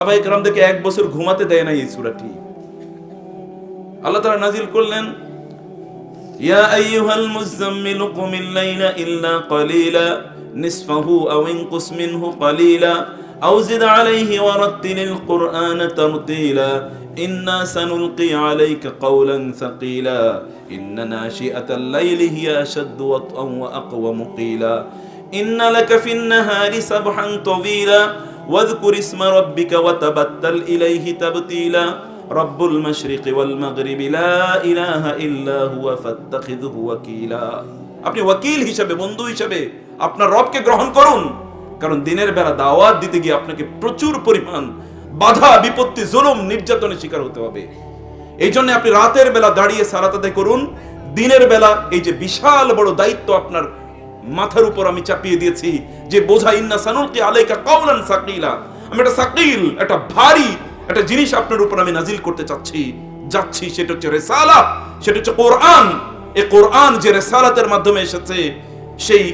সাহাবায়ে কেরামদেরকে 1 বছর ঘুমাতে দেয় না এই সূরাটি। আল্লাহ তাআলা নাজিল করলেন, ইয়া আইয়ুহাল মুযাম্মিলু কুমিল লাইলা ইল্লা ক্বালিলা নিসফাহু আও ইনকুস মিনহু ক্বালিলা আও জিদ আলাইহি ওয়া রাত্তিলিল কুরআনা তারতিলা ইন্না সানুলকি আলাইকা কাওলান সাকিলা ইন্না নাশিআতাল লাইলি হিয়া আশাদ্দু ওয়াতআন ওয়া আকওয়ামু কিলা ইন্না লাকা ফিন নাহারি সাবহান তাওয়িলা ওয়াযকুর ইসমা রাব্বিকা ওয়া তাবাত্তাল ইলাইহি তাবতিলা রব্বুল মাশরিকি ওয়াল মাগরিবি লা ইলাহা ইল্লা হুয়া ফাত্তাখিযহু ওয়াকিলা। আপনি ওয়াকিল হিসেবে, বন্ধু হিসেবে আপনার রবকে গ্রহণ করুন, কারণ দিনের বেলা দাওয়াত দিতে গিয়ে আপনাকে প্রচুর পরিমাণ বাধা বিপত্তি জুলুম নির্যাতনের শিকার হতে হবে। এই জন্য আপনি রাতের বেলা দাঁড়িয়ে সালাত আদায় করুন। দিনের বেলা এই যে বিশাল বড় দায়িত্ব আপনার মাথার উপর আমি চাপিয়ে দিয়েছি, যে বোঝা, ইন্না সানুলকি আলাইকা কাওলান সাকিলা, আমি একটা সাকিল, একটা ভারী একটা জিনিস আপনার উপর আমি নাজিল করতে যাচ্ছি, সেটা হচ্ছে রিসালাত, সেটা হচ্ছে কোরআন। এই কোরআন যে রিসালাতের মাধ্যমে এসেছে, সেই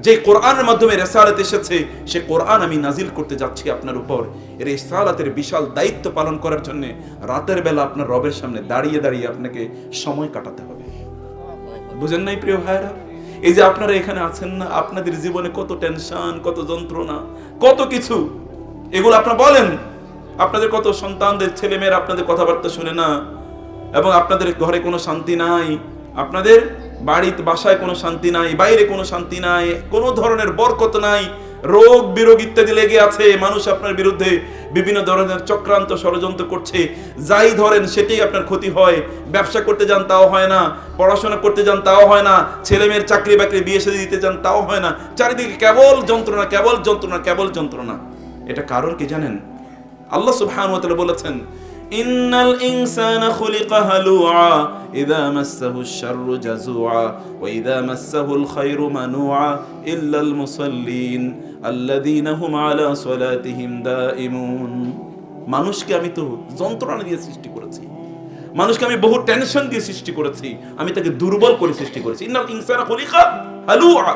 যে কোরআনের মাধ্যমে রিসালাত এসেছে, সে কোরআন আমি নাজিল করতে যাচ্ছি আপনার উপর। এই রিসালাতের বিশাল দায়িত্ব পালন করার জন্য রাতের বেলা আপনার রবের সামনে দাঁড়িয়ে দাঁড়িয়ে আপনাকে সময় কাটাতে হবে। বুঝেন নাই প্রিয় ভাইরা? এই যে আপনারা এখানে আছেন না, আপনাদের জীবনে কত টেনশন, কত যন্ত্রণা, কত কিছু, এগুলো আপনারা বলেন। আপনাদের কত সন্তানদের ছেলেমেয়েরা আপনাদের কথাবার্তা শুনে না, এবং আপনাদের ঘরে কোনো শান্তি নাই, আপনাদের বাড়িতে বাসায় কোনো শান্তি নাই, বাইরে কোনো শান্তি নাই, কোনো ধরনের বরকত নাই, রোগ বিরোগ ইত্যাদি লেগে আছে। মানুষ আপনার বিরুদ্ধে বিভিন্ন ধরনের চক্রান্ত ষড়যন্ত্র করছে, যাই ধরেন সেটাই আপনার ক্ষতি হয়। ব্যবসা করতে যান তাও হয় না, পড়াশোনা করতে যান তাও হয় না, ছেলেমেয়ের চাকরি বাকরি বিয়ে শাদী দিতে যান তাও হয় না, চারিদিকে কেবল যন্ত্রণা, কেবল যন্ত্রণা, কেবল যন্ত্রণা। এটা কারণ কি জানেন? আল্লাহ সুবহানাহু ওয়া তাআলা বলেছেন, ইন্নাল ইনসানা খুলিকা হালুআ ইযা মাসসাহুশ শাররু জাযুআ ওয়া ইযা মাসসাহুল খায়রু মানুআ ইল্লাল মুসাল্লিন আল্লাযীনা হুম আলা সালাতিহিম দাঈমুন। মানুষকে আমি তো যন্ত্রণা দিয়ে সৃষ্টি করেছি, মানুষকে আমি বহু টেনশন দিয়ে সৃষ্টি করেছি, আমি তাকে দুর্বল করে সৃষ্টি করেছি। ইন্নাল ইনসানা খুলিকা হালুআ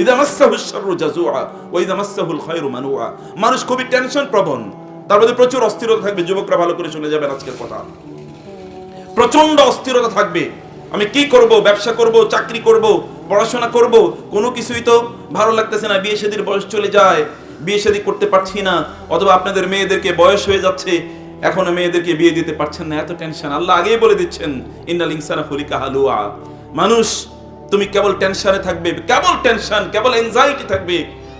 ইযা মাসসাহুশ শাররু জাযুআ ওয়া ইযা মাসসাহুল খায়রু মানুআ। মানুষ খুবই টেনশন প্রবণ, তার মধ্যে প্রচুর অস্থিরতা থাকবে। যুবকরা ভালো করে শুনে যাবেন আজকের কথা। প্রচন্ড অস্থিরতা থাকবে। আমি কি করব? ব্যবসা করব, চাকরি করব, পড়াশোনা করব, কোনো কিছুই তো ভালো লাগতেছে না। বিয়ে শাদীর বয়স চলে যায়, বিয়ে শাদী করতে পারছি না, অথবা আপনাদের মেয়েদেরকে বয়স হয়ে যাচ্ছে, এখনো মেয়েদেরকে বিয়ে দিতে পারছেন না, এত টেনশন। আল্লাহ আগেই বলে দিচ্ছেন, ইন্নাল ইনসানা খুলিকা হালুআ। মানুষ, তুমি কেবল টেনশনে থাকবে, কেবল টেনশন, কেবল এনজাইটি থাকবে,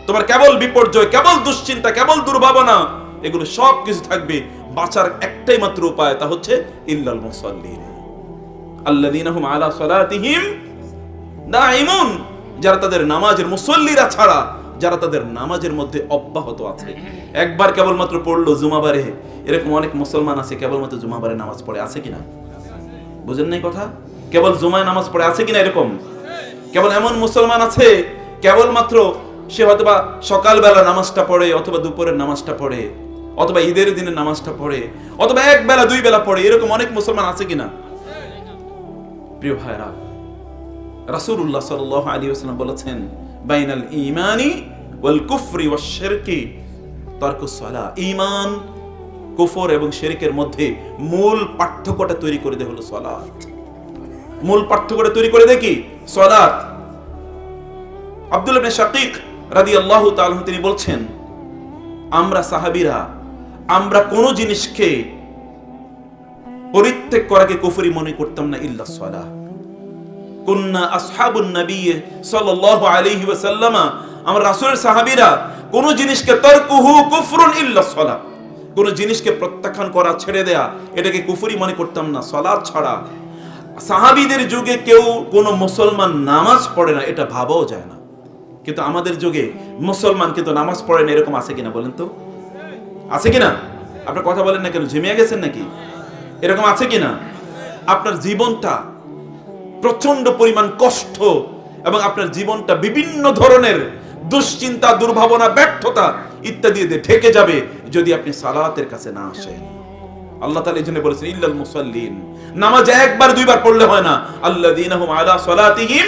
তোমার কেবল বিপর্যয়, কেবল দুশ্চিন্তা, কেবল দুর্ভাবনা, এগুলো সব কিছু থাকবে। বাঁচার একটাই মাত্র উপায়, তা হচ্ছে ইল্লাল মুসাল্লিন আল্লাযীনা হুম আলা সালাতিহিম দাঈমুন। যারা তাদের নামাজের, মুসল্লিরা ছাড়া যারা তাদের নামাজের মধ্যে অব্যাহত আছে। একবার কেবলমাত্র পড়লো জুমাবারে, এরকম অনেক মুসলমান আছে কেবলমাত্র জুমাবারে নামাজ পড়ে, আছে কিনা? বুঝেন নাই কথা? কেবল জুমায় নামাজ পড়ে, আছে কিনা এরকম? কেবল এমন মুসলমান আছে কেবলমাত্র সে হয়তোবা সকালবেলা নামাজটা পড়ে, অথবা দুপুরের নামাজটা পড়ে, অথবা ঈদের দিনের নামাজটা পড়ে, অথবা এক বেলা দুই বেলা পড়ে, এরকম অনেক মুসলমান আছে কিনা? প্রিয় ভাইরা, রাসূলুল্লাহ সাল্লাল্লাহু আলাইহি ওয়াসাল্লাম বলেছেন, বাইনাল ঈমানি ওয়াল কুফরি ওয়াশ শিরকি তারকুস সালাহ। ঈমান, কুফর এবং শিরকের মধ্যে মূল পার্থক্যটা তৈরি করে দেয় হলো সালাত। মূল পার্থক্যটা তৈরি করে দেয় কি? সালাত। আব্দুল্লাহ ইবনে শাকীক রাদিয়াল্লাহু তাআলা তিনি বলছেন, আমরা সাহাবীরা, আমরা কোন জিনিসকে পরিত্যাগ করাকে কুফরি মনে করতাম না ইল্লা সালাহ। কুন্না আসহাবুন নবী সাল্লাল্লাহু আলাইহি ওয়াসাল্লাম, আমরা রাসূলের সাহাবীরা কোন জিনিসকে তারকুহু কুফরুন ইল্লা সালাহ, কোন জিনিসকে প্রত্যাখ্যান করা, ছেড়ে দেয়া, এটাকে কুফরি মনে করতাম না সালাত ছাড়া। সাহাবীদের যুগে কেউ কোন মুসলমান নামাজ পড়ে না, এটা ভাবাও যায় না। কিন্তু আমাদের যুগে মুসলমান কিন্তু নামাজ পড়ে না, এরকম আছে কিনা বলেন তো? আছে কিনা? আপনার কথা বলেন না কেন? ঝিমিয়ে গেছেন নাকি? এরকম আছে কিনা? আপনার জীবনটা প্রচন্ড পরিমাণ কষ্ট, এবং আপনার জীবনটা বিভিন্ন ধরনের দুশ্চিন্তা, দুর্ভাবনা, ব্যর্থতা ইত্যাদি দিয়ে ঢেকে যাবে যদি আপনি সালাতের কাছে না আসেন। আল্লাহ তাআলা এজন্য বলেছেন, ইল্লাল মুসাল্লিন। নামাজ একবার দুইবার পড়লে হয় না, আল্লাযীনা হুম আলা সালাতিহিম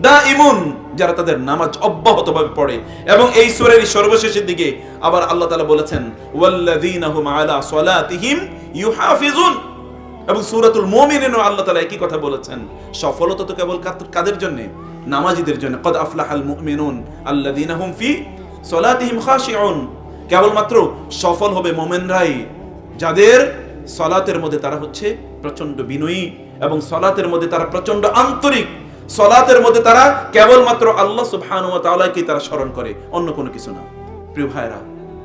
দাঈমুন, যারা তাদের নামাজ অব্যাহতভাবে পড়ে। এবং এই সূরার সর্বশেষের দিকে আবার আল্লাহ তাআলা বলেছেন ওয়াল্লাযীনা হুম আলা সলাতিহিম ইউহাফিজুন। এবং সূরাতুল মুমিনুনও আল্লাহ তাআলা একই কথা বলেছেন। সফলতা তো কেবল কাদের জন্য? নামাজীদের জন্য। কদ আফলাহাল মুমিনুন আল্লাযীনা হুম ফি সলাতিহিম খাশিউন। কেবলমাত্র সফল হবে মুমিনরাই যাদের সালাতের মধ্যে তারা হচ্ছে প্রচন্ড বিনয়ী, এবং সালাতের মধ্যে তারা প্রচন্ড আন্তরিক, সালাতের মধ্যে তারা কেবলমাত্র আল্লাহ সুবহানাহু ওয়া তাআলাকে তারা স্মরণ করে, অন্য কোনো কিছু না। প্রিয় ভাইরা,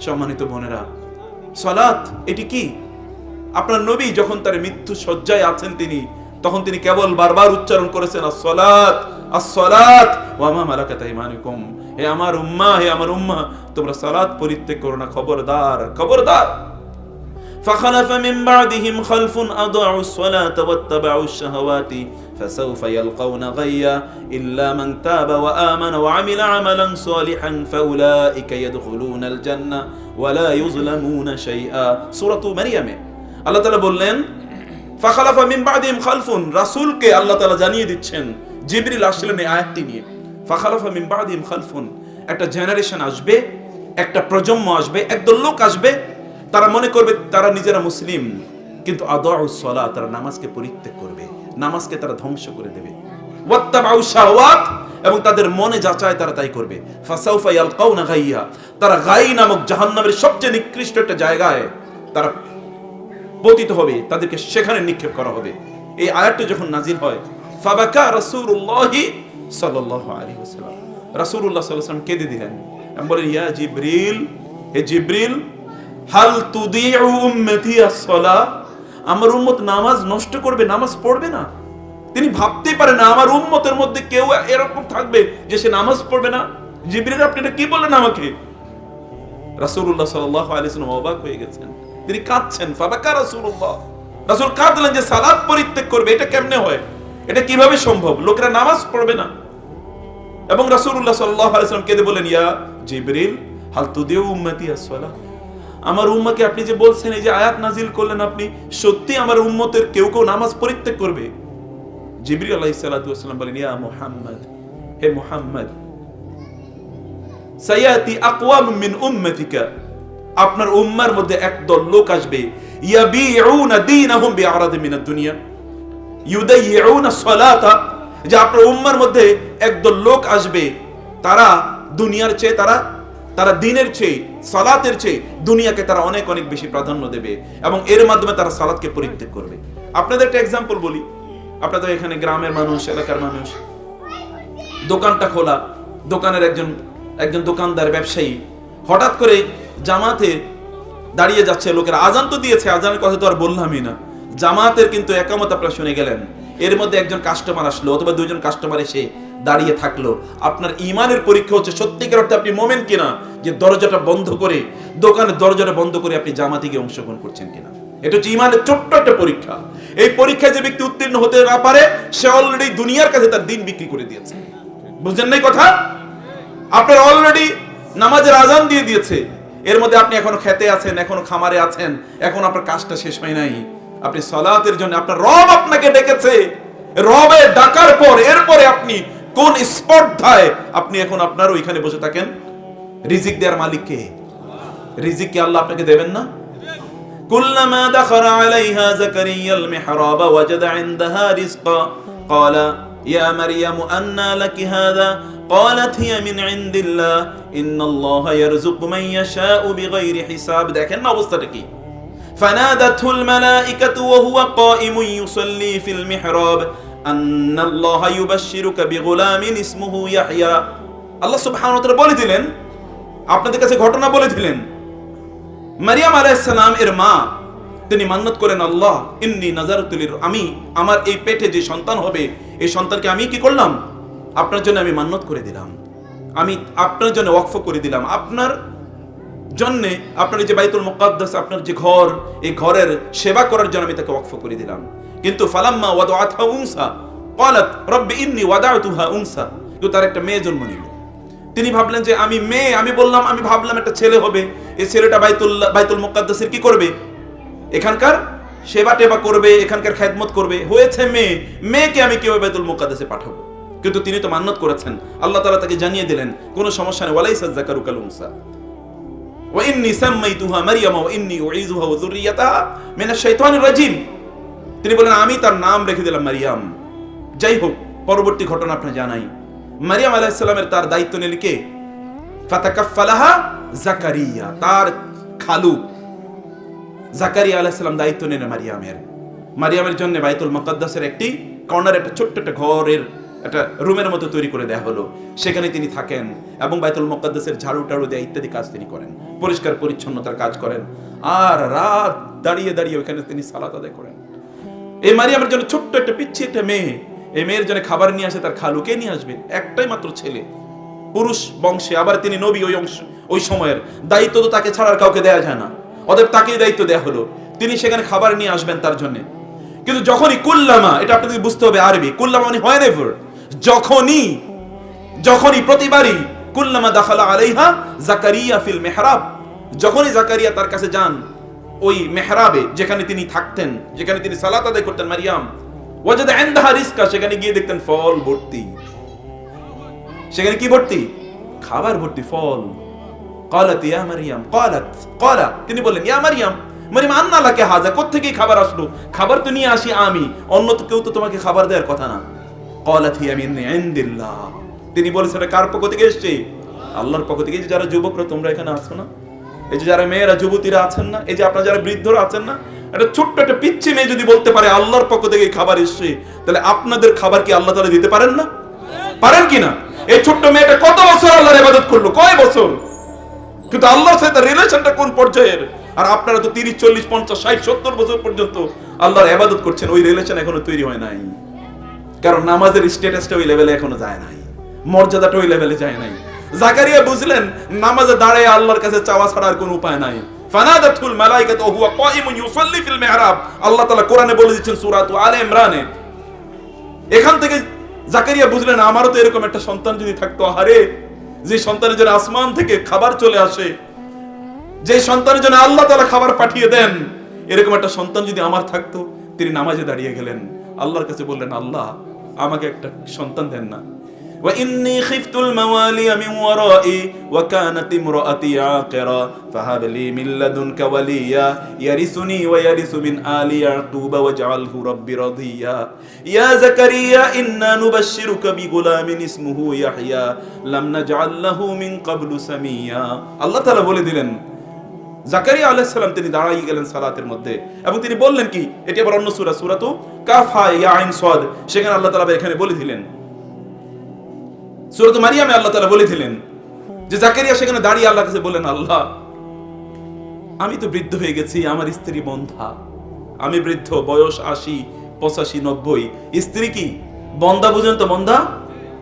সম্মানিত বোনেরা, সালাত এটি কি? আপনার নবী যখন তার মৃত্যু শয্যায় আছেন তখন তিনি কেবল বারবার উচ্চারণ করেছেন আসসালাত আসসালাত ওয়া মা মালাকাত আইমানুকুম। হে আমার উম্মাহ, তোমরা সালাত পরিত্যাগ করো না, খবরদার খবরদার। فخلف من بعدهم خلف أضاعوا الصلاة واتبعوا الشهوات فسوف يلقون غيا إلا من تاب وآمن وعمل عملا صالحا فأولئك يدخلون الجنة ولا يظلمون شيئا। সূরা মারইয়াম আল্লাহ তাআলা বললেন ফাখালাফা মিন বাদিহিম খালফুন, রাসূলকে আল্লাহ তাআলা জানিয়ে দিচ্ছেন, জিবরিল আসলেন এই আয়াতটি নিয়ে। ফাখালাফা মিন বাদিহিম খালফুন, একটা জেনারেশন আসবে, একটা প্রজন্ম আসবে, একদল লোক আসবে, তারা মনে করবে তারা নিজেরা মুসলিম, কিন্তু আদাউস সালাত, তারা নামাজকে পরিত্যাগ করবে, নামাজকে তারা ধ্বংস করে দেবে। ওয়াত্তাবাউ শাহওয়াত, এবং তাদের মনে যা চায় তারা তাই করবে। ফাসাউফা ইয়ালকাউনা গাইয়া, তারা গাই নামক জাহান্নামের সবচেয়ে নিকৃষ্ট একটা জায়গায় তারা পতিত হবে, তাদেরকে সেখানে নিক্ষেপ করা হবে। এই আয়াতটি যখন নাজিল হয়, ফাবাকা রাসূলুল্লাহি সাল্লাল্লাহু আলাইহি ওয়াসাল্লাম, রাসূলুল্লাহ সাল্লাল্লাহু আলাইহি ওয়াসাল্লাম কেঁদে দিলেন এবং বলেন ইয়া জিবরিল, হে জিবরিল, হাল তুদিউ উম্মতি আস-সালাহ, আমার উম্মত নামাজ নষ্ট করবে, নামাজ পড়বে না? তিনি ভাবতেই পারেন না আমার উম্মতের মধ্যে কেউ এরকম থাকবে যে সে নামাজ পড়বে না। জিবরিল, আপনি এটা কি বললেন আমাকে? রাসূলুল্লাহ সাল্লাল্লাহু আলাইহি ওয়াসাল্লাম অবাক হয়ে গেছেন, তিনি কাঁদছেন। ফাবাকা রাসূলুল্লাহ, রাসূল কাঁদলেন যে সালাত পরিত্যাগ করবে, এটা কেমনে হয়, এটা কিভাবে সম্ভব, লোকেরা নামাজ পড়বে না? এবং রাসূলুল্লাহ সাল্লাল্লাহু আলাইহি ওয়াসাল্লাম কেঁদে বলেন ইয়া জিবরিল হাল তুদিউ উম্মতি আস-সালাহ, আমার উম্মতকে আপনি যে বলছেন, এই যে আয়াত নাজিল করলেন আপনি, সত্যি আমার উম্মতের কেউ কেউ নামাজ পরিত্যাগ করবে? জিবরিল আলাইহিস সালাতু ওয়াস সালাম বলেন ইয়া মুহাম্মদ, হে মুহাম্মদ, সায়াতি আকওয়াম মিন উম্মতিকা, আপনার উম্মার মধ্যে একদল লোক আসবে, ইয়াবিউনা দীনাহুম বিআরাদি মিনাদ দুনিয়া ইউদাইয়ুনা সালাতা, যে আপনার উম্মার মধ্যে একদল লোক আসবে, তারা দুনিয়ার চেয়ে তারা দিনের চেয়ে, সালাতের চেয়ে দুনিয়াকে তারা অনেক অনেক বেশি প্রাধান্য দেবে, এবং এর মাধ্যমে তারা সালাতকে পরিত্যাগ করবে। আপনাদের একটা এক্সাম্পল বলি, আপনাদের এখানে গ্রামের মানুষ, এলাকার মানুষ, দোকানটা খোলা, দোকানের একজন দোকানদার ব্যবসায়ী হঠাৎ করে জামাতে দাঁড়িয়ে যাচ্ছে, লোকেরা আজান তো দিয়েছে, আজানের কথা তো আর বললামই না, জামাতের কিন্তু একামত আপনারা শুনে গেলেন, এর মধ্যে একজন কাস্টমার আসলো অথবা দুইজন কাস্টমার এসে দাঁড়িয়ে থাকলো। আপনার ঈমানের পরীক্ষা হচ্ছে সত্যিকার অর্থে আপনি মুমিন কিনা, যে দরজাটা বন্ধ করে, দোকানের দরজাটা বন্ধ করে আপনি জামাতে গিয়ে অংশগ্রহণ করছেন কিনা। এটা হচ্ছে ঈমানের ছোট্ট একটা পরীক্ষা। এই পরীক্ষায় যে ব্যক্তি উত্তীর্ণ হতে না পারে, সে অলরেডি দুনিয়ার কাছে তার দিন বিক্রি করে দিয়েছে। বুঝলেন না কথা? আপনার অলরেডি নামাজের আজান দিয়ে দিয়েছে, এর মধ্যে আপনি এখনো খেতে আছেন, এখনো খামারে আছেন, এখন আপনার কাজটা শেষ হয় নাই, আপনি সালাতের জন্য আপনার রব আপনাকে ডেকেছে, রবে ডাকার পর এরপরে আপনি কোন স্পর্ধায় আপনি এখন আপনার ওইখানে বসে থাকেন? রিজিক দেওয়ার মালিক কে? রিজিক কি আল্লাহ আপনাকে দেবেন না? কুল্লামা দাখালা আলাইহা যাকারিয়াল মিহরাবা ওয়াজাদা ইনদাহা রিজকা ক্বালা ইয়া মারইয়ামু আন্না লাকি হাযা ক্বালাত হিয়া মিন ইনদিল্লাহ ইন্নাল্লাহা ইয়ারযুকু মান ইয়াশাউ বিগাইরি হিসাব। দেখেন না অবস্থাটা কি? ফানাদাতুল মালাইকাতু ওয়া হুয়া কাইমুন ইউসাল্লি ফিল মিহরাব আন্নাল্লাহা ইউবাশশিরুকা বিগুলামিন ইসমুহু ইয়াহইয়া। আল্লাহ সুবহানাহু ওয়া তাআলা বলে দিলেন, আপনাদের কাছে ঘটনা বলে দিলেন, মারিয়াম আলাইহিস সালাম এর মা তিনি মান্নাত করেন, আল্লাহ ইন্নী নাযারতু লির, আমি আমার এই পেটে যে সন্তান হবে, এই সন্তানকে আমি কি করলাম? আপনার জন্য আমি মান্নাত করে দিলাম, আমি আপনার জন্য ওয়াকফ করে দিলাম, আপনার জন্য, আপনার যে বাইতুল মুকাদ্দাস, আপনার যে ঘর, এই ঘরের সেবা করার জন্য আমি তাকে ওয়াকফ করে দিলাম। কিন্তু ফালাম্মা ওয়াদাআতহা উনসা ক্বালাত রব্বি ইন্নী ওয়াদাতুহা উনসা, তো তার একটা মেয়ে জন্ম নিল। তিনি ভাবলেন যে আমি মেয়ে, আমি ভাবলাম একটা ছেলে হবে, এই ছেলেটা বাইতুল মুকাদ্দাসের কি করবে? এখানকার সেবা টেবা করবে, এখানকার খেদমত করবে। হয়েছে মেয়ে, মেয়েকে আমি কিভাবে বাইতুল মুকাদ্দাসে পাঠাবো? কিন্তু তিনি তো মান্নত করেছেন। আল্লাহ তাআলা তাকে জানিয়ে দিলেন কোনো সমস্যা নেই, ওয়ালাইসা যাকারু কাল উনসা ওয়া ইন্নী সাম্মাইতুহা মারইয়ামা ওয়া ইন্নী উঈযুহা ওয়া যুররিয়াতাহা মিনাশ শাইতানির রাজিম। তিনি বলেন আমি তার নাম রেখে দিলাম মারিয়াম। যাই হোক, পরবর্তী ঘটনা আপনাকে জানাই। মারিয়াম আলাইহিস সালামের তার দায়িত্ব নিলেন কে? ফাতাকাফফালাহা জাকারিয়া, তার খালু জাকারিয়া আলাইহিস সালাম দায়িত্ব নিলেন মারিয়ামের জন্য বাইতুল মুকাদ্দাসের একটি কর্নার, একটা ছোট্ট একটা ঘরের একটা রুমের মতো তৈরি করে দেওয়া হলো। সেখানে তিনি থাকেন এবং বাইতুল মুকাদ্দাসের ঝাড়ু টাড়ু দেয়া ইত্যাদি কাজ তিনি করেন, পরিষ্কার পরিচ্ছন্নতার কাজ করেন, আর রাত দাঁড়িয়ে দাঁড়িয়ে ওখানে তিনি সালাত আদায় করেন। এই মারিয়ামের জন্য ছোট্ট একটা পিচ্ছি একটা মেয়ে, এই মেয়ের জন্য খাবার নিয়ে আসে তার খালুকে নিয়ে আসবে, একটাই মাত্র ছেলে, পুরুষ বংশে, আবার তিনি নবী ওই সময়ের, দায়িত্ব তো তাকে ছাড়া আর কাউকে দেয়া যায় না, অতএব তাকেই দায়িত্ব দেয়া হলো, তিনি সেখানে খাবার নিয়ে আসবেন তার জন্য। কিন্তু যখনই কুল্লামা, এটা আপনাদের বুঝতে হবে আরবি, কুল্লামা মানে হোয়েনেভার, যখনই প্রতিবারই, কুল্লামা দাখালা আলাইহা জাকারিয়া ফিল মেহরাব, যখনই জাকারিয়া তার কাছে যান ওই মেহরাবে যেখানে তিনি থাকতেন, যেখানে তিনি সালাত আদায় করতেন মারিয়াম, ওয়াজাদা ইনদাহা রিজকা, সেখানে গিয়ে দেখতেন ফল ভর্তি, সেখানে কি ভর্তি? খাবার ভর্তি, ফল। ক্বালাত ইয়া মারিয়াম, ক্বালা তিনি বললেন ইয়া মারিয়াম, মারিয়াম আন্না লাকা হাযা, কোত্থেকে খাবার আসলো? খাবার তো নিয়ে আসি আমি, অন্য তো কেউ তো তোমাকে খাবার দেওয়ার কথা না। ক্বালাত হিয়া মিন ইনদিল্লাহ, তিনি বলেছেন এটা কার পক্ষ থেকে এসেছে? আল্লাহর পক্ষ থেকে। এই যে যারা যুবকরা তোমরা এখানে আছো না, এই যে যারা মেয়েরা যুবতীরা আছেন না, এই যে আপনারা যারা বৃদ্ধরা আছেন না, একটা ছোট্ট একটা পিচ্চি মেয়ে যদি বলতে পারে আল্লাহর পক্ষ থেকে খাবার এসেছে, তাহলে আপনাদের খাবার কি আল্লাহ তাআলা দিতে পারেন না? পারেন কিনা? এই ছোট্ট মেয়েটা কত বছর আল্লাহর ইবাদত করলো, কয় বছর, কিন্তু আল্লাহর সাথে রিলেশনটা কোন পর্যায়ের? আর আপনারা তো 30, 40, 50, 60, 70 বছর পর্যন্ত আল্লাহর ইবাদত করছেন, ওই রিলেশন এখনো তৈরি হয় নাই। কারণ নামাজের স্ট্যাটাসটা ওই লেভেলে এখনো যায় নাই, মর্যাদাটা ওই লেভেলে যায় নাই। জাকারিয়া বুঝলেন নামাজে দাঁড়িয়ে আল্লাহর কাছে চাওয়া ছাড়া আর কোনো উপায় নাই। ফানাদাতুল মালাইকাতু ওয়া হুয়া কাইমুন ইউসাল্লি ফিল মিহরাব, আল্লাহ তাআলা কোরআনে বলে দিচ্ছেন সূরা আলে ইমরানে। এখান থেকে জাকারিয়া বুঝলেন আমারও তো এরকম একটা সন্তান যদি থাকতো, আরে যে সন্তানের জন্য আসমান থেকে খাবার চলে আসে, যে সন্তানের জন্য আল্লাহ তাআলা খাবার পাঠিয়ে দেন, এরকম একটা সন্তান যদি আমার থাকতো। তিনি নামাজে দাঁড়িয়ে গেলেন, আল্লাহর কাছে বললেন আল্লাহ আমাকে একটা সন্তান দেন না। ওয়া ইন্নী খিফতুল মাওয়ালিয়া মিন ওয়ারাই ওয়া কানাত ইমরাতি আকিরা ফাহাব লি মিন লাদুনকা ওয়ালিয়া ইয়ারিসুনি ওয়া ইয়ারিসু মিন আলি ইয়াকুব ওয়াজআলহু রাব্বি রাদিয়া ইয়া যাকারিয়া ইন্না নুবাশশিরুকা বিগুলামিন ইসমুহু ইয়াহইয়া লাম নাজআল লাহু মিন ক্বাবলু সামিয়া। আল্লাহ তাআলা বলে দিলেন জাকারিয়া আলাইহিস সালাম তিনি দাঁড়িয়ে গেলেন সালাতের মধ্যে এবং তিনি বললেন কি, এটি আবার অন্য সূরা, সূরাতু কাফ হা ইয়া আইন সাদ, সেখানে আল্লাহ তাআলা এখানে বলে দিলেন, সূরাত মারিয়ামে আল্লাহ তাআলা বলে দিলেন যে জাকারিয়া সেখানে দাঁড়িয়ে আল্লাহর কাছে বললেন আল্লাহ আমি তো বৃদ্ধ হয়ে গেছি, আমার স্ত্রী বন্ধা, আমি বৃদ্ধ, বয়স 80, 85, 90, স্ত্রী কি বন্ধা? বুঝেন তো বন্ধা?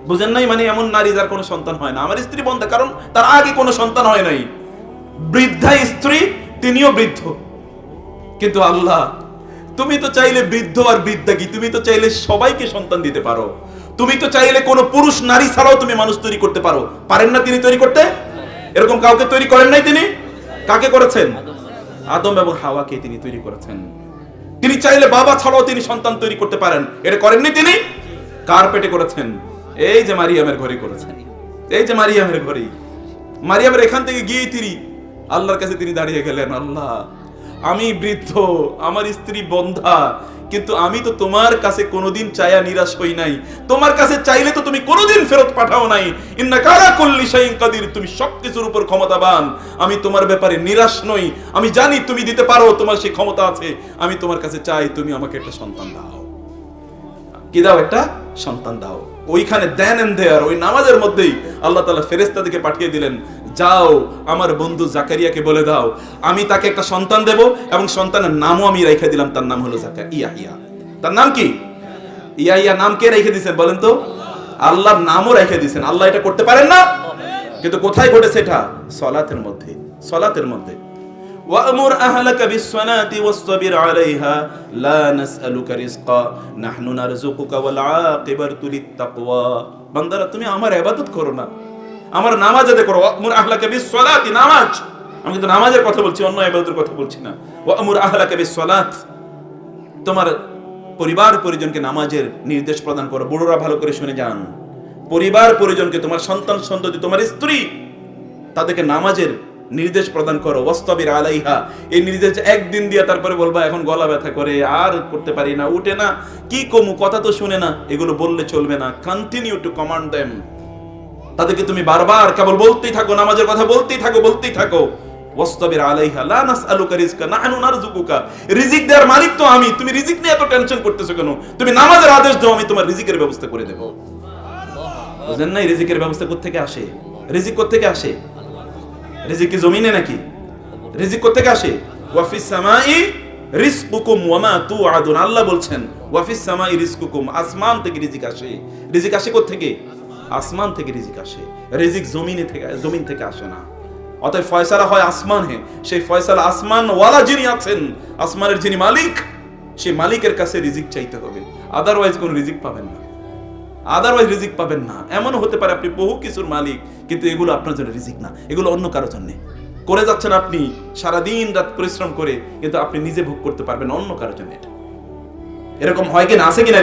বুঝেন নাই? মানে এমন নারী যার কোনো সন্তান হয় না, আমার স্ত্রী বন্ধা, কারণ তার আগে কোনো সন্তান হয় নাই। বৃদ্ধা স্ত্রী, তিনিও বৃদ্ধ। কিন্তু আল্লাহ তুমি তো চাইলে বৃদ্ধ আর বৃদ্ধা কি, তুমি তো চাইলে সবাইকে সন্তান দিতে পারো, তুমি তো চাইলে কোনো পুরুষ নারী ছাড়াও তুমি মানুষ তৈরি করতে পারো, পারেন না তিনি তৈরি করতে? এরকম কাউকে তৈরি করেন নাই তিনি? কাকে করেছেন? আদম এবং হাওয়াকে তিনি তৈরি করেছেন। তিনি চাইলে বাবা ছাড়াও তিনি সন্তান তৈরি করতে পারেন, এটা করেননি তিনি? কার পেটে করেছেন? এই যে মারিয়ামের ঘরে করেছেন, এই যে মারিয়ামের ঘরে। মারিয়ামের এখান থেকে গিয়ে তিনি আল্লাহর কাছে তিনি দাঁড়িয়ে গেলেন, আল্লাহ আমি বৃদ্ধ, আমার স্ত্রী বন্ধা, কিন্তু আমি তো তোমার কাছে কোনোদিন চায়া নিরাশ হই নাই, তোমার কাছে চাইলে তো তুমি কোনোদিন ফেরত পাঠাও নাই। ইন্নাকা আলা কুল্লি শাইইন কাদির, তুমি সবকিছুর উপর ক্ষমতাবান, আমি তোমার ব্যাপারে নিরাশ নই, আমি জানি তুমি দিতে পারো, তোমার সেই ক্ষমতা আছে। আমি তোমার কাছে চাই তুমি আমাকে একটা সন্তান দাও। কি দাও? একটা সন্তান দাও। ওইখানে দেন এন্ড দেয়ার, ওই নামাজের মধ্যেই আল্লাহ তাআলা ফেরেশতাদেরকে পাঠিয়ে দিলেন, যাও আমার বন্ধু জাকারিয়াকে বলে দাও আমি তাকে একটা সন্তান দেব এবং সন্তানের নামও আমি রেখে দিলাম, তার নাম হলো ইয়াহইয়া। তার নাম কি? ইয়াহইয়া। নাম কে রেখে দিয়েছেন বলেন তো? আল্লাহর নামও রেখে দিয়েছেন। আল্লাহ এটা করতে পারেন না? কিন্তু কোথায় ঘটেছে এটা? সালাতের মধ্যে। সালাতের মধ্যে ওয়া'মুর আহলাকা বিস-সালাতি ওয়াসতাবির আলাইহা লা নাসআলুকা রিজকা নাহনু নারযুকুকা ওয়াল আকিবাতু লিত-তাকওয়া। বান্দারা তুমি আমার ইবাদত করো না, আমার নামাজ আদায় করো। ওয়া'মুর আহলাকা বিস-সালাতি, নামাজ, আমি কিন্তু নামাজের কথা বলছি, অন্য ইবাদতের কথা বলছি না। ওয়া'মুর আহলাকা বিস-সালাত, তোমার পরিবার পরিজনকে নামাজের নির্দেশ প্রদান করো। বুড়োরা ভালো করে শুনে যান, পরিবার পরিজনকে, তোমার সন্তান সন্ততি, তোমার স্ত্রী, তাদেরকে নামাজের নির্দেশ প্রদান করো। ওয়াস্তাবির আলাইহা, এই নির্দেশ একদিন দিয়ে তারপরে বলবা এখন গলা ব্যথা করে আর করতে পারি না, উঠে না, কি কমু, কথা তো শুনে না, এগুলো বললে চলবে না। কন্টিনিউ টু কমান্ড দেম, তাদেরকে তুমি বারবার কেবল বলতেই থাকো, নামাজের কথা বলতেই থাকো। ওয়াস্তাবির আলাইহা লা নাসআলুকা রিজকা নাহনু নারযুকুকা, রিজিক দেওয়ার মালিক তো আমি, তুমি রিজিক নিয়ে এত টেনশন করতেছো কেন? তুমি নামাজের আদেশ দাও, আমি তোমার রিজিকের ব্যবস্থা করে দেব। বুঝেন না? রিজিকের ব্যবস্থা কোত্থেকে আসে? রিজিক কোত্থেকে আসে? রিজিক কি জমিনে নাকি? রিজিক কোত্থেকে আসে? ওয়াফিস সামাই রিজকুকুম ওয়া মা তুআদুন, আল্লাহ বলছেন ওয়াফিস সামাই রিজকুকুম, আসমান থেকে রিজিক আসে। রিজিক আসে কোত্থেকে? আসমান থেকে রিজিক আসে। রিজিক জমিন থেকে আসে না। অতএব ফয়সালা হয় আসমানে, সেই ফয়সালা আসমান ওয়ালা যিনি আছেন, আসমানের যিনি মালিক, সেই মালিকের কাছে রিজিক চাইতে হবে। আদারওয়াইজ কোন রিজিক পাবেন না। এমন হতে পারে আপনি বহু কিছুর মালিক, কিন্তু এগুলো আপনার জন্য রিজিক না, এগুলো অন্য কারোর জন্য করে যাচ্ছেন আপনি সারাদিন রাত পরিশ্রম করে, কিন্তু আপনি নিজে ভোগ করতে পারবেন অন্য কারোর জন্য। এরকম হয় কিনা? আছে কিনা?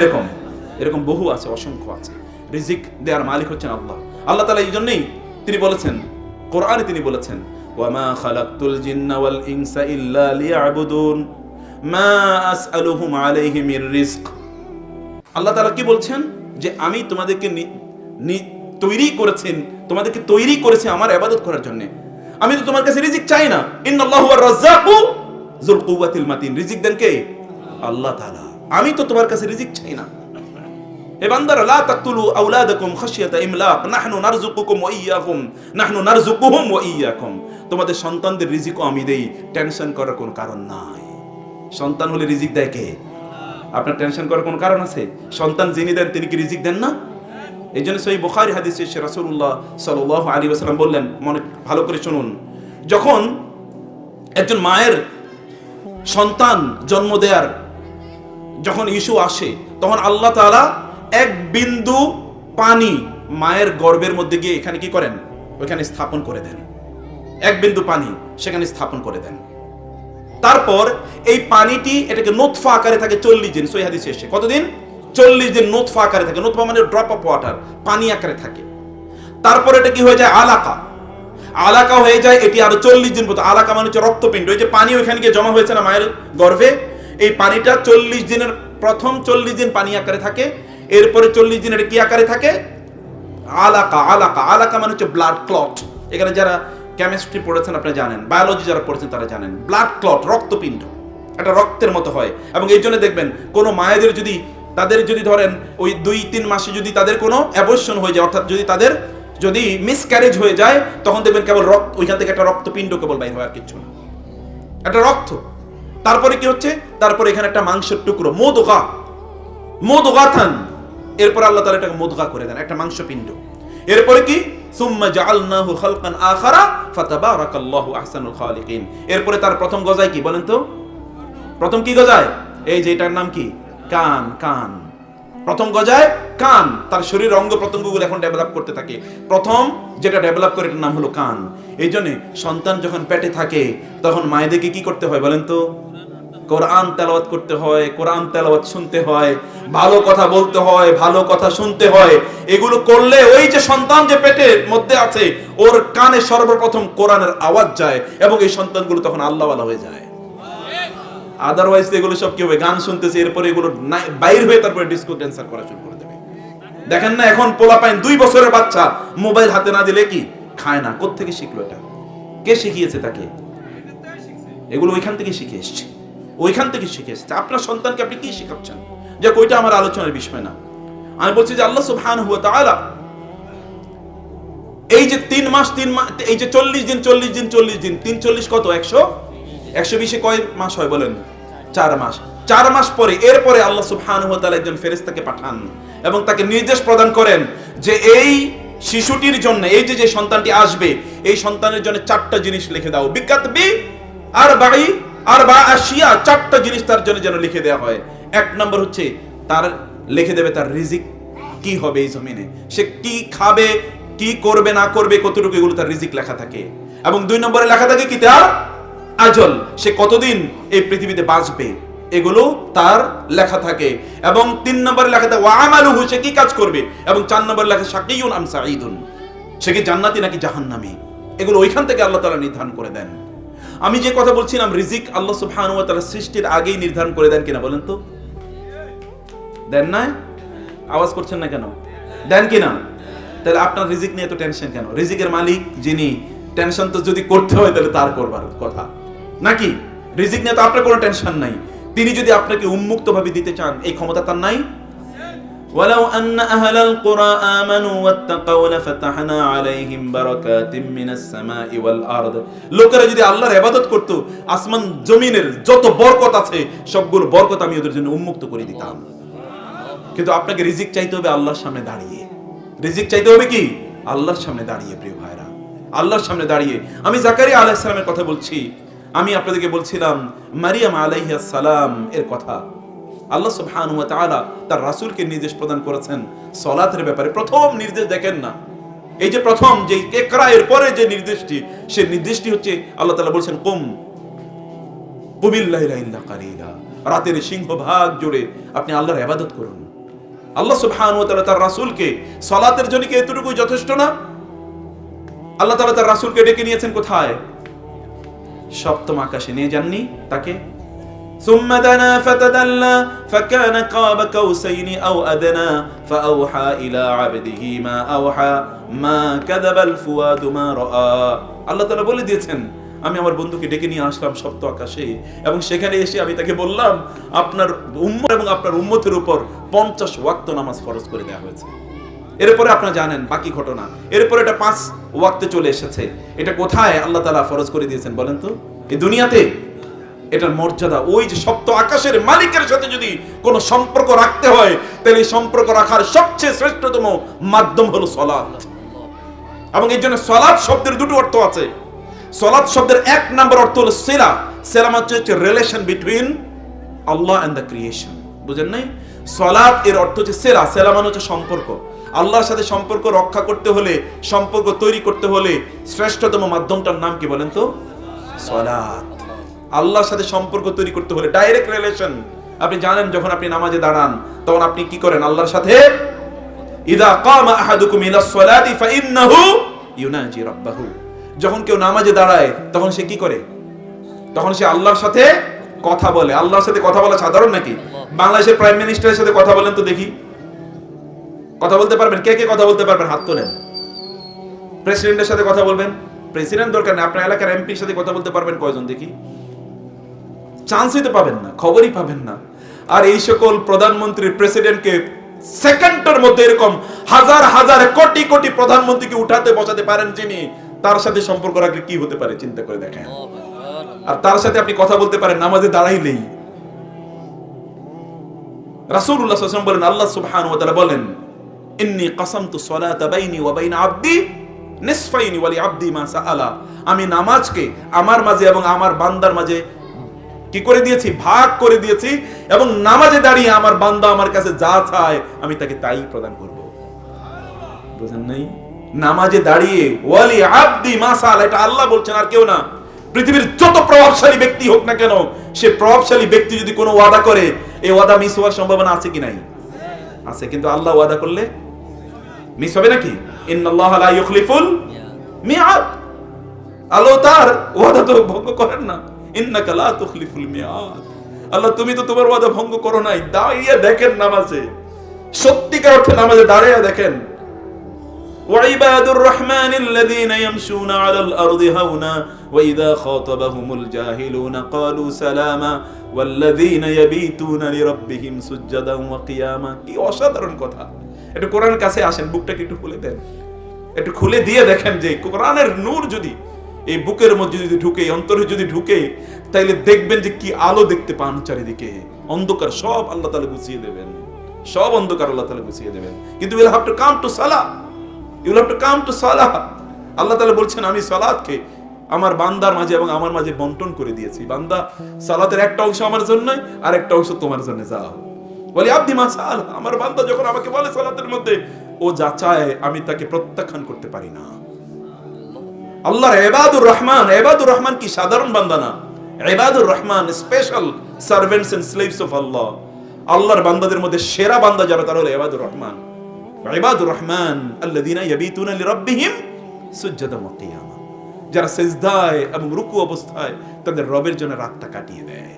এরকম বহু আছে, অসংখ্য আছে। রিজিক দেওয়ার মালিক হচ্ছেন আল্লাহ। আল্লাহ তাআলা এই জন্যই তিনি বলেছেন, কোরআনে তিনি বলেছেন, ওয়ামা খালাকতুল জিন্না ওয়াল ইনসা ইল্লা লিয়াবুদুন মা আসআলুহুম আলাইহি মির রিজক। আল্লাহ তাআলা কি বলছেন? যে আমি তোমাদেরকে তৈরি করেছি আমার ইবাদত করার জন্য। আমি তো তোমার কাছে রিজিক চাই না। ইন্নাল্লাহু ওয়ার রাজ্জাকু যুল কুওয়াতিল মাতিন, রিজিক দেন কে? আল্লাহ তাআলা। আমি তো তোমার কাছে রিজিক চাই না। হে বান্দারা, লা তাকতুলু আওলাদাকুম খাশিয়াতা ইমলাক নাহনু নারযুকুকুম ওয়া ইয়্যাকুম, তোমাদের সন্তানদের রিজিকও আমি দেই, টেনশন করার কোনো কারণ নাই। সন্তান হলে রিজিক দেয় কে? আপনার টেনশন করার কোনো কারণ আছে? সন্তান যিনি দেন তিনি কি রিজিক দেন না? এই জন্য সহিহ বুখারী হাদিসে এসে রাসূলুল্লাহ সাল্লাল্লাহু আলাইহি ওয়াসাল্লাম বললেন, মনে ভালো করে শুনুন, যখন একজন মায়ের সন্তান জন্ম দেওয়ার যখন ইস্যু আসে, তখন আল্লাহ তাআলা এক বিন্দু পানি মায়ের গর্ভের মধ্যে গিয়ে এখানে কি করেন? ওইখানে স্থাপন করে দেন। এক বিন্দু পানি সেখানে স্থাপন করে দেন। তারপর এই পানিটি এটাকে নুতফা আকারে থাকে 40 দিন। সহিহ হাদিসে এসে কতদিন? 40 দিন নুতফা আকারে থাকে। নুতফা মানে ড্রপ অফ ওয়াটার, পানি আকারে থাকে। তারপর এটা কি হয়ে যায়? আলাকা হয়ে যায়। এটি আরো 40 দিন পর্যন্ত, আলাকা মানে হচ্ছে রক্তপিণ্ড। এই যে পানি ওইখানে গিয়ে জমা হয়েছে না মায়ের গর্ভে, এই পানিটা 40 দিনের প্রথম 40 দিন পানি আকারে থাকে, এরপরে 40 দিন এটা কি আকারে থাকে? আলাকা মানে হচ্ছে ব্লাড ক্লট। এখানে যারা কেমিস্ট্রি পড়েছেন আপনারা জানেন, বায়োলজি যারা পড়েছেন তারা জানেন, ব্লাড ক্লট রক্তপিণ্ড, এটা রক্তের মতো হয়। এবং এই জন্য দেখবেন কোন মায়েদের যদি ধরেন ওই 2-3 মাসে যদি তাদের কোনো অ্যাবর্শন হয়ে যায়, অর্থাৎ যদি মিসক্যারেজ হয়ে যায়, তখন দেখবেন কেবল রক্ত, ওইখান থেকে একটা রক্তপিণ্ড কেবল বাইর হয়, আর কিছু না, একটা রক্ত। তারপরে কি হচ্ছে? তারপরে এখানে একটা মাংসের টুকরো, মুদগাতান, এরপর আল্লাহ তাআলা এটাকে মুদগা করে দেন, একটা মাংসপিণ্ড। এরপরে কি? সুম্মা জাআলনাহু খালকান আখারা ফাতাবারাকাল্লাহু আহসানুল খালিকিন। এরপরে তার প্রথম গজায় কি বলেন তো? প্রথম কি গজায়? এই যে এটার নাম কি? কান। প্রথম গজায় কান। তার শরীর অঙ্গ প্রত্যঙ্গগুলো এখন ডেভেলপ করতে থাকে। প্রথম যেটা ডেভেলপ করে এটার নাম হলো কান। এই জন্য সন্তান যখন পেটে থাকে তখন মায়েদেরকে কি করতে হয় বলেন তো? কোরআন তেলাওয়াত করতে হয়, কোরআন তেলাওয়াত শুনতে হয়, ভালো কথা বলতে হয়, ভালো কথা শুনতে হয়। এগুলো করলে ওই যে সন্তান যে পেটের মধ্যে আছে ওর কানে সর্বপ্রথম কোরআনের আওয়াজ যায় এবং এই সন্তানগুলো তখন আল্লাহওয়ালা হয়ে যায়। আদারওয়াইজ এগুলো সব কি হবে? গান শুনতেছে, এরপরে এগুলো বাইর হয়ে তারপরে ডিস্কো ড্যান্সার করা শুরু করে দেবে। দেখেন না এখন পোলাপাইন 2 বছরের বাচ্চা মোবাইল হাতে না দিলে কি খায় না। কোত্থেকে শিখলো এটা? কে শিখিয়েছে তাকে? এগুলো ওইখান থেকে শিখে এসছে। আপনার সন্তানকে আপনি কি শেখাচ্ছেন? যে ওইটা আমার আলোচনার বিষয় না। আমি বলছি যে আল্লাহ সুবহানাহু ওয়া তাআলা এই যে 3 মাস এই যে 40 দিন 3 40 কত? 120 কয় মাস হয় বলেন? 4 মাস। 4 মাস পরে এরপরে আল্লাহ সুবহানাহু ওয়া তাআলা একজন ফেরেশতাকে পাঠান এবং তাকে নির্দেশ প্রদান করেন যে এই শিশুটির জন্য, এই যে সন্তানটি আসবে, এই সন্তানের জন্য 4টা জিনিস লিখে দাও। বিকাতবি আরবা আশিয়া, 4টা জিনিস তার জন্য যেন লিখে দেওয়া হয়। 1 নম্বর হচ্ছে তার লিখে দেবে তার রিজিক কি হবে এই জমিনে, সে কি খাবে, কি করবে না করবে, কতটুকু, এগুলো তার রিজিক লেখা থাকে। এবং 2 নম্বরে লেখা থাকে কি? তার আজল, সে কতদিন এই পৃথিবীতে বাঁচবে। এগুলো তার লেখা থাকে। এবং 3 নম্বরে লেখা থাকে ওয়া আমালুহু, সে কি কাজ করবে, এবং 4 নম্বরে লেখা শাকিয়ুন আম সাঈদুন, সে কি জান্নাতি নাকি জাহান্নামী। এগুলো ওইখান থেকে আল্লাহ তাআলা নির্ধারণ করে দেন। আমি যে কথা বলছিলাম, রিজিক আল্লাহ সুবহানাহু ওয়া তাআলা সৃষ্টির আগেই নির্ধারণ করে দেন কিনা বলেন তো? দেন না? আওয়াজ করছেন না কেন? দেন কিনা? তাহলে আপনার রিজিক নিয়ে এত টেনশন কেন? রিজিকের মালিক যিনি, টেনশন তো যদি করতে হয় তাহলে তার করবার কথা নাকি? রিজিক নিয়ে তো আপনার কোনো টেনশন নাই। তিনি যদি আপনাকে উন্মুক্ত ভাবে দিতে চান, এই ক্ষমতা তার নাই? ওয়ালাউ আন্না আহলাল কুরা আমানু ওয়াত্তাকাউ লাফাতাহনা আলাইহিম বারাকাতিম মিনাস সামাই ওয়াল আরদ। লোকেরা যদি আল্লাহর ইবাদত করত, আসমান জমিনের যত বরকত আছে সবগুলো বরকত আমি ওদের জন্য উন্মুক্ত করে দিতাম। কিন্তু আপনাকে রিজিক চাইতে হবে আল্লাহর সামনে দাঁড়িয়ে। রিজিক চাইতে হবে কি? আল্লাহর সামনে দাঁড়িয়ে। প্রিয় ভাইরা, আল্লাহর সামনে দাঁড়িয়ে। আমি জাকারিয়া আলাইহিস সালামের কথা বলছি। আমি আপনাদেরকে বলছিলাম মারিয়াম আলাইহিস সালাম এর কথা। আল্লাহ সুবহানাহু ওয়া তাআলা তার রাসূলকে নির্দেশ প্রদান করেছেন সালাতের ব্যাপারে। প্রথম নির্দেশ দেখেন না, এই যে প্রথম যে ইকরা এর পরে যে নির্দেশটি, সেই নির্দেশটি হচ্ছে আল্লাহ তাআলা বলেন কুমিল লাইলা ইল্লা কালিলা, রাতের সিংহভাগ জুড়ে আপনি আল্লাহর ইবাদত করুন। আল্লাহ সুবহানাহু ওয়া তাআলা তার রাসূলকে সালাতের জন্য কি এতটুকু যথেষ্ট না? আল্লাহ তাআলা তার রাসূলকে ডেকে নিয়েছেন কোথায়? সপ্তম আকাশে নিয়ে যাননি তাকে? ثم دنا فتدلى فكان قاب قوسين أو أدنى فأوحى إلى عبده ما أوحى ما كذب الفؤاد ما رأى। আল্লাহ তাআলা বলে দিয়েছেন, আমি আমার বন্ধুকে ডেকে নিয়ে আসলাম সপ্ত আকাশে, এবং সেখানে এসে আমি তাকে বললাম আপনার উম্মত এবং আপনার উম্মতের উপর 50 ওয়াক্ত নামাজ ফরজ করে দেওয়া হয়েছে। এরপরে আপনারা জানেন বাকি ঘটনা। এরপরে এটা 5 ওয়াক্তে চলে এসেছে। এটা কোথায় আল্লাহ তাআলা ফরজ করে দিয়েছেন বলেন তো? এই দুনিয়াতে। এটার মর্যাদা, ওই যে সপ্ত আকাশের মালিকের সাথে যদি কোনো সম্পর্ক রাখতে হয়, তাহলে এই সম্পর্ক রাখার সবচেয়ে শ্রেষ্ঠতম মাধ্যম হলো সালাত। এবং এই জন্য সালাত শব্দের দুটো অর্থ আছে। সালাত শব্দের 1 নম্বর অর্থ হলো সিলা। সিলা মানে হচ্ছে relation between Allah and the creation. বুঝেন নাই? সালাত এর অর্থ হচ্ছে সিলা। সিলা মানে হচ্ছে সম্পর্ক। আল্লাহর সাথে সম্পর্ক রক্ষা করতে হলে, সম্পর্ক তৈরি করতে হলে শ্রেষ্ঠতম মাধ্যমটার নাম কি বলেন তো? সালাত। আল্লাহর সাথে সম্পর্ক তৈরি করতে হলে ডাইরেক্ট রিলেশন। আপনি জানেন যখন আপনি নামাজে দাঁড়ান তখন আপনি কি করেন? আল্লাহর সাথে ইযা কামা আহাদুকুম ইলাস সালাতি ফাইন্নাহু ইউনাজি রাব্বাহু। যখন কেউ নামাজে দাঁড়ায় তখন সে কি করে? তখন সে আল্লাহর সাথে কথা বলে। আল্লাহর সাথে কথা বলা সাধারণ নাকি? বাংলাদেশের প্রাইম মিনিস্টারের সাথে কথা বলেন তো দেখি। কথা বলতে পারবেন? কে কে কথা বলতে পারবেন হাত তোলেন। প্রেসিডেন্টের সাথে কথা বলবেন? প্রেসিডেন্ট দরকার নেই, আপনার এলাকার এমপির সাথে কথা বলতে পারবেন কয়জন দেখি? চান্সই তো পাবেন না, খবরই পাবেন না। আর এই সকল প্রধানমন্ত্রী প্রেসিডেন্টকে সেকেন্ডের মধ্যে এরকম হাজার হাজার কোটি কোটি প্রধানমন্ত্রীকে উঠাতে বসাতে পারেন যিনি, তার সাথে সম্পর্ক রাখলে কি হতে পারে চিন্তা করে দেখেন। আর তার সাথে আপনি কথা বলতে পারেন নামাজে দাঁড়াইলেই। রাসূলুল্লাহ সাল্লাল্লাহু আলাইহি ওয়াসাল্লাম বলেন, আল্লাহ সুবহানাহু ওয়া তাআলা বলেন, ইন্নী কাসামতু সলাতা বাইনি ওয়া বাইনা আবদি নিসফাইনি ওয়া লি আবদি মা সাআলা। আমি নামাজকে আমার মাঝে এবং আমার বান্দার মাঝে কি করে দিয়েছি? ভাগ করে দিয়েছি। এবং নামাজে দাঁড়িয়ে আমার বান্দা আমার কাছে যা চায় আমি তাকে তাই প্রদান করব। বুঝেন নাই? নামাজে দাঁড়িয়ে ওয়ালি আবদি মা সাআলা, এটা আল্লাহ বলছেন, আর কেউ না। পৃথিবীর যত প্রভাবশালী ব্যক্তি হোক না কেন, সে প্রভাবশালী ব্যক্তি যদি কোনো ওয়াদা করে, এই ওয়াদা মিস হওয়ার সম্ভাবনা আছে কি নাই? আছে। কিন্তু আল্লাহ ওয়াদা করলে মিস হবে নাকি? ইন্নাল্লাহা লা ইউখলিফুল মিআদ। আল্লাহ তার ওয়াদা তো ভঙ্গ করেন না। ইন্নাকা লা তুখলিফুল মিআদ। আল্লাহ তুমি তো তোমার ওয়াদা ভঙ্গ করো নাই। দাঁড়িয়ে দেখেন নামাজে, সত্যিকার অর্থে নামাজে দাঁড়িয়ে দেখেন। ওয়া ইবাদুর রাহমানিল্লাযীনা ইয়ামশুনা আলাল আরদি হাওনা ওয়া ইযা খাতাবাহুমুল জাহিলুনা ক্বালু সালামা ওয়াল্লাযীনা ইয়াবিতুনা লিরাব্বিহিম সুজদান ওয়া কিয়ামা। কি অসাধারণ কথা! একটু কোরআনের কাছে আসেন, বুকটাকে একটু খুলে দেন, একটু খুলে দিয়ে দেখেন যে কোরআনের নূর যদি এই বুকের মধ্যে যদি ঢুকে, অন্তরে যদি ঢুকে, তাইলে দেখবেন যে কি আলো দেখতে পান চারিদিকে। অন্ধকার সব আল্লাহ তাআলা গুছিয়ে দেবেন, সব অন্ধকার আল্লাহ তাআলা গুছিয়ে দেবেন। কিন্তু you will have to come to সালাহ, you will have to come to সালাহ। আল্লাহ তাআলা বলছেন আমি সালাতকে আমার বান্দার মাঝে এবং আমার মাঝে বন্টন করে দিয়েছি। বান্দা, সালাতের একটা অংশ আমার জন্য আর একটা অংশ তোমার জন্য। যাও বলি আব্দি মা সাআলা, আমার বান্দা যখন আমাকে বলে সালাতের মধ্যে, ও যা চায় আমি তাকে প্রত্যাখ্যান করতে পারি না। আল্লাহর ইবাদুর রহমান, ইবাদুর রহমান কি সাধারণ বান্দা না। ইবাদুর রহমান, special servants and slaves of আল্লাহ। আল্লাহর বান্দাদের মধ্যে সেরা বান্দা যারা তারা হলো ইবাদুর রহমান। ইবাদুর রহমান আল্লাযীনা ইয়াবিতুনা লিরাব্বিহিম সুজদান ওয়া কিয়ামা, যারা সিজদায় এবং রুকু অবস্থায় তাদের রবের জন্য রাতটা কাটিয়ে দেয়,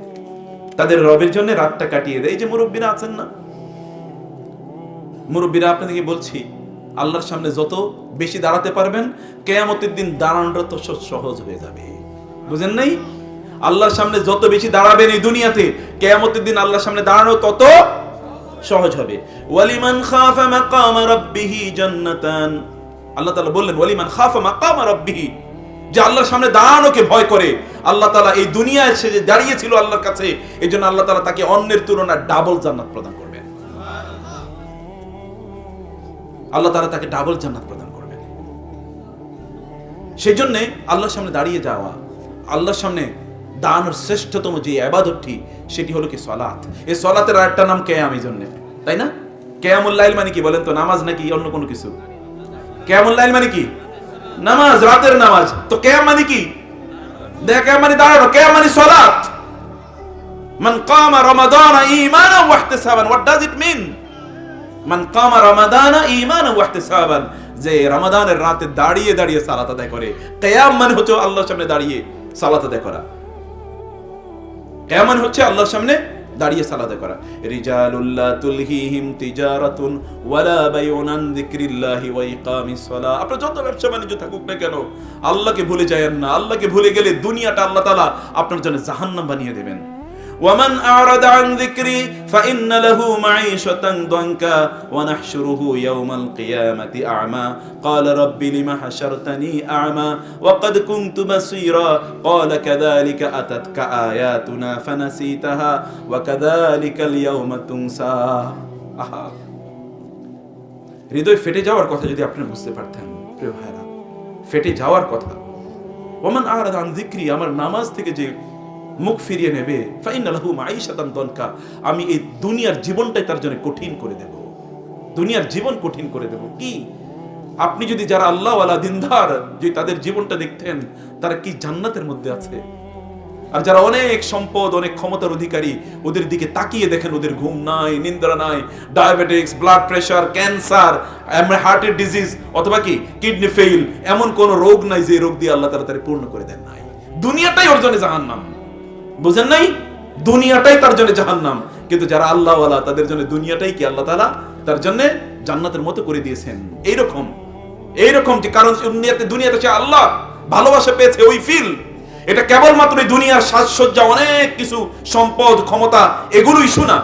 তাদের রবের জন্য রাতটা কাটিয়ে দেয়। এই যে মুরব্বীরা আছেন না, মুরব্বীরা আপনাদেরকে বলছি, আল্লাহর সামনে যত বেশি দাঁড়াতে পারবেন, কিয়ামতের দিন দাঁড়ানোটা তো সহজ হয়ে যাবে। বুঝেন নাই? আল্লাহর সামনে যত বেশি দাঁড়াবেন এই দুনিয়াতে, কিয়ামতের দিন আল্লাহর সামনে দাঁড়ানো তত সহজ হবে। ওয়ালিমান খাফা মাকামা রাব্বিহি জান্নাতান, আল্লাহ তাআলা বললেন ওয়ালিমান খাফা মাকামা রাব্বিহি, যে আল্লাহর সামনে দাঁড়ানোকে ভয় করে। আল্লাহ তাআলা এই দুনিয়ায় সে যে দাঁড়িয়েছিল আল্লাহর কাছে, এজন্য আল্লাহ তাআলা তাকে অন্যের তুলনায় ডাবল জান্নাত প্রদান করবেন। আল্লাহ তাআলা তাকে ডাবল জান্নাত প্রদান করবেন। সেই জন্য আল্লাহর সামনে দাঁড়িয়ে যাওয়া, আল্লাহর সামনে দাঁড়ানোর শ্রেষ্ঠতম যে ইবাদতটি, সেটি হলো কি সালাত। এই সালাতের আরেকটা নাম কিয়াম, এই জন্য, তাই না? কিয়ামুল লাইল মানে কি বলেন তো? নামাজ নাকি অন্য কোনো কিছু? কিয়ামুল লাইল মানে কি? নামাজ, রাতের নামাজ। তো কিয়াম মানে কি? কিয়াম মানে দাঁড়ানো, কিয়াম মানে সালাত। মান কামা রমাদান ঈমানান ওয়া ইহতিসাবান, হোয়াট ডাজ ইট মিন? মান কামা রমাদান ঈমানান ওয়া ইহতিসাবান, যে রমাদানের রাতে দাঁড়িয়ে দাঁড়িয়ে সালাত আদায় করে। কিয়াম মানে হচ্ছে আল্লাহর সামনে দাঁড়িয়ে সালাত আদায় করা। কিয়াম মানে হচ্ছে আল্লাহর সামনে দাঁড়িয়ে সালাত আদায় করা। রিজালুল্লাহ তুলহিহিম তিজারাতুন ওয়ালা বাইউন আন যিকরিল্লাহি ওয়া ইকামিস সালাহ। আপনার যত ব্যবসা বাণিজ্য থাকুক না কেন, আল্লাহকে ভুলে যায়েন না। আল্লাহকে ভুলে গেলে দুনিয়াটা আল্লাহ তাআলা আপনার জন্য জাহান্নাম বানিয়ে দেবেন। ওয়ামান আ'রাদা আন যিকরি ফাইন্না লাহু মাঈশাতান দানকা ওয়া নাহশুরুহু ইয়াওমাল কিয়ামাতি আ'মা ক্বালা রাব্বি লিমা হাশারতানি আ'মা ওয়া ক্বাদ কুনতু বাসীরা ক্বালা কাযালিকা আতাতকা আয়াতুনা ফানাসিতাহা ওয়া কাযালিকাল ইয়াওমা তুনসা। আহা, হৃদয় ফেটে যাওয়ার কথা যদি আপনি বুঝতে পারতেন প্রিয় ভাইরা, ফেটে যাওয়ার কথা। ওয়ামান আ'রাদা আন যিকরি, আমার নামাজ থেকে যে মুখ ফিরিয়ে নেবে, ফাইন্না লাহু মাঈশাতান দানকা, আমি এই দুনিয়ার জীবনটাই তার জন্য কঠিন করে দেব। দুনিয়ার জীবন কঠিন করে দেব। কি আপনি যদি যারা আল্লাহ ওয়ালা দিনদার, যদি তাদের জীবনটা দেখতেন, তারা কি জান্নাতের মধ্যে আছে। আর যারা অনেক সম্পদ, অনেক ক্ষমতার অধিকারী, ওদের দিকে তাকিয়ে দেখেন, ওদের ঘুম নাই, নিদ্রা নাই, ডায়াবেটিস, ব্লাড প্রেশার, ক্যান্সার, হার্টের ডিজিজ অথবা কি কিডনি ফেইল, এমন কোন রোগ নাই যে রোগ দিয়ে আল্লাহ তাআলা তারে পূর্ণ করে দেন নাই। দুনিয়াটাই ওর জন্য জাহান্নাম। বুঝেন নাই? দুনিয়াটাই তার জন্য জাহান্নাম। কিন্তু যারা আল্লাহ ওয়ালা, তাদের জন্য দুনিয়াটাই কি আল্লাহ তাআলা তার জন্য জান্নাতের মতো করে দিয়েছেন। এইরকম যে কারণ দুনিয়াতে সে আল্লাহ ভালোবাসা পেয়েছে, ওই ফিল, এটা কেবলমাত্র এই দুনিয়ার সাজসজ্জা, অনেক কিছু সম্পদ, ক্ষমতা, এগুলোই শোনা।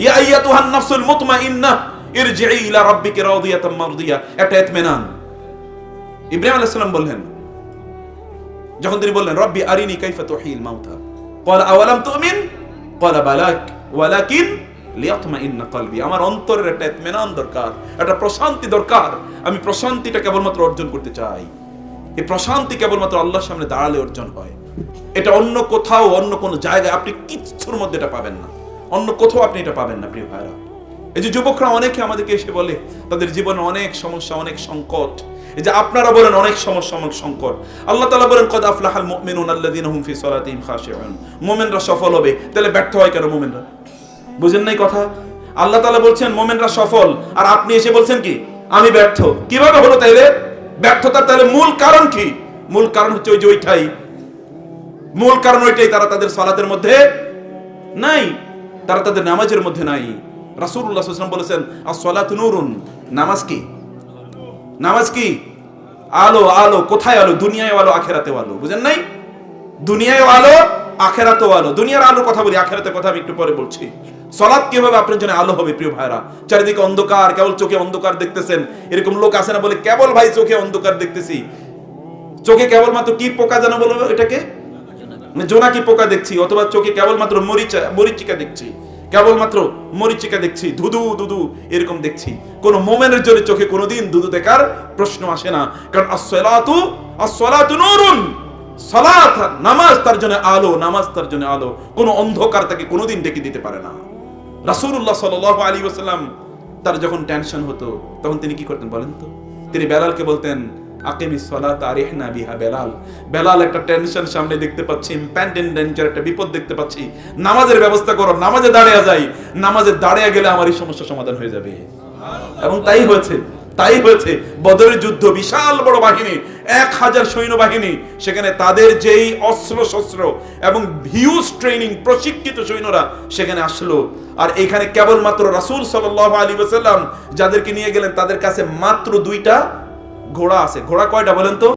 ইয়া আইয়াতুহান নাফসুল মুতমাইন্নাহ ইরজিই ইলা রাব্বিকা রাদিয়াতাম মারদিয়া, এটা ইতমিনান। ইব্রাহিম আলাইহিস সালাম বললেন, যখন তিনি বললেন রব্বি আরিনি কাইফা তুহিল মাউতা ক্বালা আওয়ালাম তুমিন ক্বালা বালাক ওয়ালাকিন লিয়াতমাইন্না কলবি। আমার অন্তরের একটা ইতমিনান দরকার, একটা প্রশান্তি দরকার। আমি প্রশান্তিটা কেবলমাত্র অর্জন করতে চাই। এই প্রশান্তি কেবলমাত্র আল্লাহর সামনে দাঁড়ালে অর্জন হয়। এটা অন্য কোথাও, অন্য কোনো জায়গায় আপনি কিচ্ছুর মধ্যে এটা পাবেন না। অন্য কোথাও আপনি এটা পাবেন না প্রিয় ভাইরা। এই যে যুবকরা অনেকে আমাদেরকে এসে বলে তাদের জীবনে অনেক সমস্যা, অনেক সংকট। এই যে আপনারা বলেন অনেক সমস্যা, অনেক সংকট। আল্লাহ তাআলা বলেন কদ আফলাহাল মুমিনুনা আল্লাযীনা হুম ফি সালাতিহিম খাশিউন। মুমিনরা সফল হবে। তাহলে ব্যর্থ হয় কেন মুমিনরা? বুঝেন নাই কথা? আল্লাহ তাআলা বলছেন মুমিনরা সফল, আর আপনি এসে বলছেন কি আমি ব্যর্থ। কিভাবে হলো তাইলে? ব্যর্থতার তাহলে মূল কারণ কি? মূল কারণ হচ্ছে ওই যে ওইটাই, মূল কারণ ওইটাই, তারা তাদের সালাতের মধ্যে নাই, তারা তাদের নামাজের মধ্যে নাই। রাসূলুল্লাহ সাল্লাল্লাহু আলাইহি ওয়াসাল্লাম বলেছেন আস-সালাতু নূরুন, নামাজ কি? নামাজ কি? আলো। আলো কোথায়? আলো দুনিয়ায় আলো, আখিরাতেও আলো। বুঝেন নাই? দুনিয়ায় আলো, আখিরাতেও আলো। দুনিয়ার আলোর কথা বলি, আখিরাতের কথা আমি একটু পরে বলছি। সালাত কিভাবে আপনার জন্য আলো হবে প্রিয় ভাইরা? চারিদিকে অন্ধকার, কেবল চোখে অন্ধকার দেখতেছেন। এরকম লোক আছে না বলে কেবল ভাই চোখে অন্ধকার দেখতেছি। চোখে কেবলমাত্র কি পোকা যেন বলবো এটাকে, জোনাকি পোকা দেখছি, অথবা চোখে কেবলমাত্র মরিচিকা দেখছি, কেবলমাত্র মরিচিকা দেখছি, ধুধু ধুধু এরকম দেখছি। কোন মোমেনের জন্য চোখে কোনোদিন ধুধু দেখার প্রশ্ন আসে না। কারণ as-salatu নূরুন, সালাত নামাজ তার জন্য আলো, নামাজ তার জন্য আলো। কোন অন্ধকার তাকে কোনোদিন ডেকে দিতে পারে না। রাসূলুল্লাহ সাল্লাল্লাহু আলাইহি ওয়াসাল্লাম তার যখন টেনশন হতো তখন তিনি কি করতেন বলেন তো? তিনি বেলালকে বলতেন আকিমিস সালাত আরিহনা বিহা বেলাল। বেলাল একটা টেনশন সামনে দেখতে পাচ্ছি, ইম্প্যান্ডেন্ট ডেঞ্জার, একটা বিপদ দেখতে পাচ্ছি, নামাজের ব্যবস্থা করো, নামাজে দাঁড়িয়ে যাই, নামাজে দাঁড়িয়ে গেলে আমার এই সমস্যা সমাধান হয়ে যাবে। এবং তাই হয়েছে, তাই হয়েছে। বদরের যুদ্ধ, বিশাল বড় বাহিনী, 1000 সৈন্যবাহিনী, সেখানে তাদের যেই অস্ত্র শস্ত্র এবং হিউজ ট্রেনিং প্রশিক্ষিত সৈন্যরা সেখানে আসলো। আর এখানে কেবলমাত্র রাসূল সাল্লাল্লাহু আলাইহি ওয়াসাল্লাম যাদেরকে নিয়ে গেলেন তাদের কাছে মাত্র 2টা ঘোড়া আছে। ঘোড়া কয়টা বলেন তো?